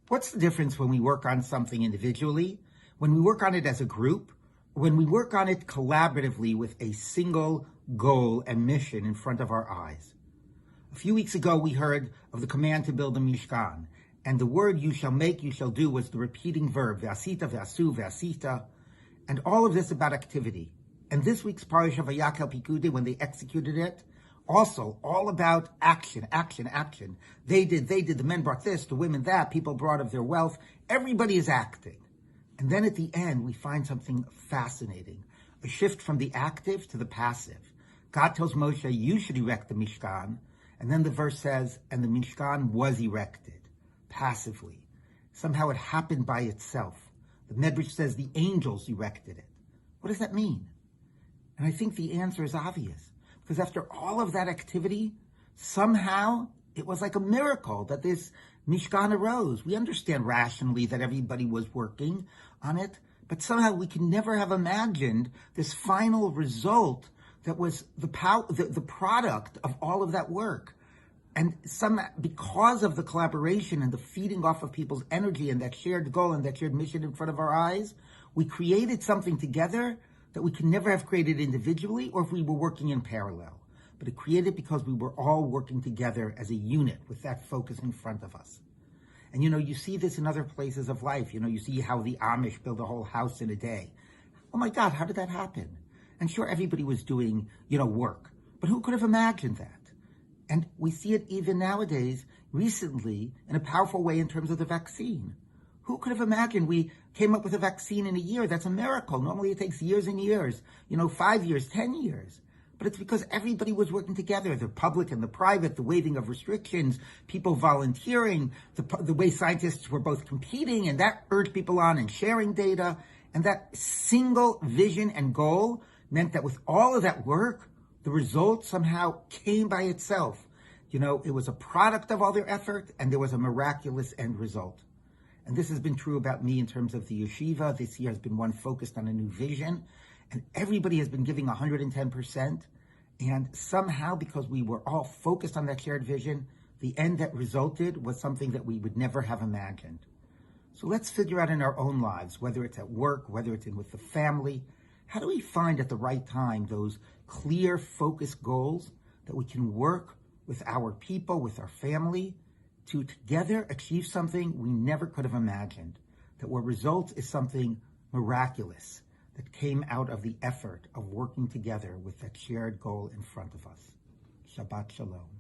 What's the difference when we work on something individually, when we work on it as a group, when we work on it collaboratively with a single goal and mission in front of our eyes? A few weeks ago, we heard of the command to build a mishkan, and the word you shall make, you shall do was the repeating verb, ve'asita, ve'asu, ve'asita, and all of this about activity. And this week's Arises Vayakhel-Pekudei, when they executed it, also all about action, action, action. They did, the men brought this, the women that, people brought of their wealth. Everybody is acting. And then at the end, we find something fascinating, a shift from the active to the passive. God tells Moshe, you should erect the mishkan. And then the verse says, and the mishkan was erected, passively. Somehow it happened by itself. The Medrash says the angels erected it. What does that mean? And I think the answer is obvious. Because after all of that activity, somehow it was like a miracle that this mishkan arose. We understand rationally that everybody was working on it, but somehow we can never have imagined this final result that was the product of all of that work. And because of the collaboration and the feeding off of people's energy and that shared goal and that shared mission in front of our eyes, we created something together that we could never have created individually or if we were working in parallel. But it created because we were all working together as a unit with that focus in front of us. And you see this in other places of life. You see how the Amish build a whole house in a day. Oh my God, how did that happen? And sure, everybody was doing, work. But who could have imagined that? And we see it even nowadays, recently, in a powerful way in terms of the vaccine. Who could have imagined we came up with a vaccine in a year? That's a miracle. Normally it takes years and years, 5 years, 10 years. But it's because everybody was working together, the public and the private, the waiving of restrictions, people volunteering, the way scientists were both competing, and that urged people on and sharing data. And that single vision and goal meant that with all of that work, the result somehow came by itself. It was a product of all their effort, and there was a miraculous end result. And this has been true about me in terms of the yeshiva. This year has been one focused on a new vision. And everybody has been giving 110%. And somehow, because we were all focused on that shared vision, the end that resulted was something that we would never have imagined. So let's figure out in our own lives, whether it's at work, whether it's with the family, how do we find at the right time those clear, focused goals that we can work with our people, with our family, to together achieve something we never could have imagined, that what results is something miraculous that came out of the effort of working together with that shared goal in front of us. Shabbat Shalom.